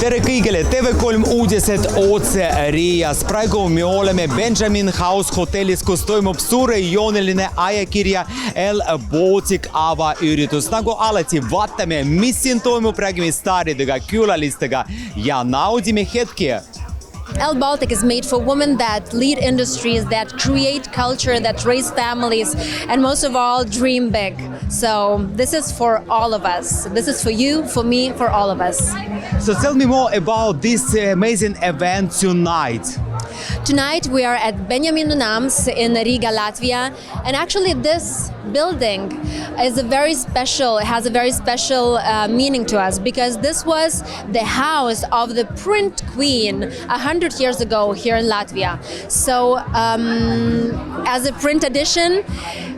Tere kõigile, TV3 uudised otse Riias. Praegu me oleme Benjamin House hotellis, kus toimub suurejooneline ajakirja El Baltic avaüritus. Nagu alati vaatame, mis siin toimub, räägime staaridega, külalistega ja naudime hetki. El Baltic is made for women that lead industries, that create culture, that raise families, and most of all, dream big. So this is for all of us. This is for you, for me, for all of us. So tell me more about this amazing event tonight. Tonight we are at Benjamin Nams in Riga, Latvia, and actually this building is has a very special meaning to us because this was the house of the print queen 100 years ago here in Latvia. So as a print edition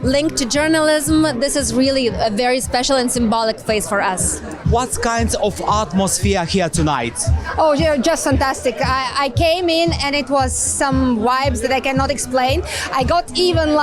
linked to journalism, this is really a very special and symbolic place for us. What kinds of atmosphere here tonight? Oh, yeah, just fantastic. I came in and it was some vibes that I cannot explain. I got even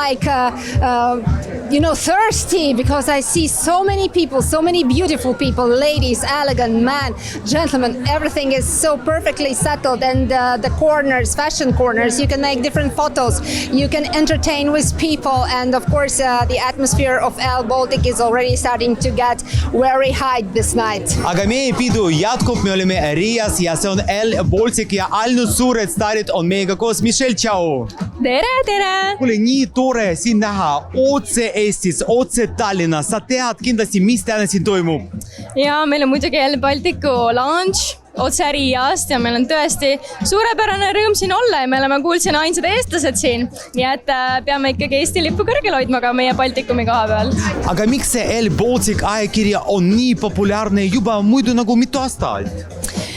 thirsty because I see so many people, so many beautiful people, ladies, elegant men, gentlemen. Everything is so perfectly settled, and the corners, fashion corners, you can make different photos, you can entertain with people, and of course the atmosphere of El Baltic is already starting to get very high this night. Aga meie pidu jätkub, me oleme Riias ja see on El Baltic ja ainult suured staarid on meiega koos. Michelle, tšau! Tere! Kuule, nii tore siin näha otse Eestis, otse Tallinnas. Sa tead kindlasti, mis täna siin toimub? Ja meil on muidugi El Balticu launch otse Riiast ja meil on tõesti suurepärane rõõm siin olla ja me oleme kuulsin ainsad eestlased siin. Nii et peame ikkagi Eesti lippu kõrgel hoidma ka meie Baltikumi koha peal. Aga miks see El Baltic ajakirja on nii populaarne juba muidu nagu mitu aastat?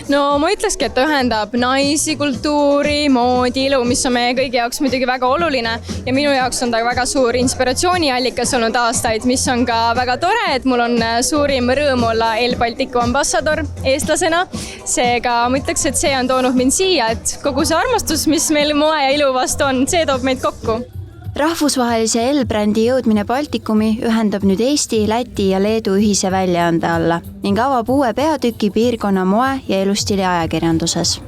No ma ütlekski, et ta ühendab naisi, kultuuri, moodi, ilu, mis on meie kõigi jaoks muidugi väga oluline ja minu jaoks on ta väga suur inspiratsiooniallikas olnud aastaid, mis on ka väga tore, et mul on suurim rõõm olla El Balticu ambassador eestlasena. Seega ma ütleks, et see on toonud mind siia, et kogu see armastus, mis meil moe ja ilu vastu on, see toob meid kokku. Rahvusvahelise El-brändi jõudmine Baltikumi ühendab nüüd Eesti, Läti ja Leedu ühise väljaande alla ning avab uue peatüki piirkonna moe- ja elustiili ajakirjanduses.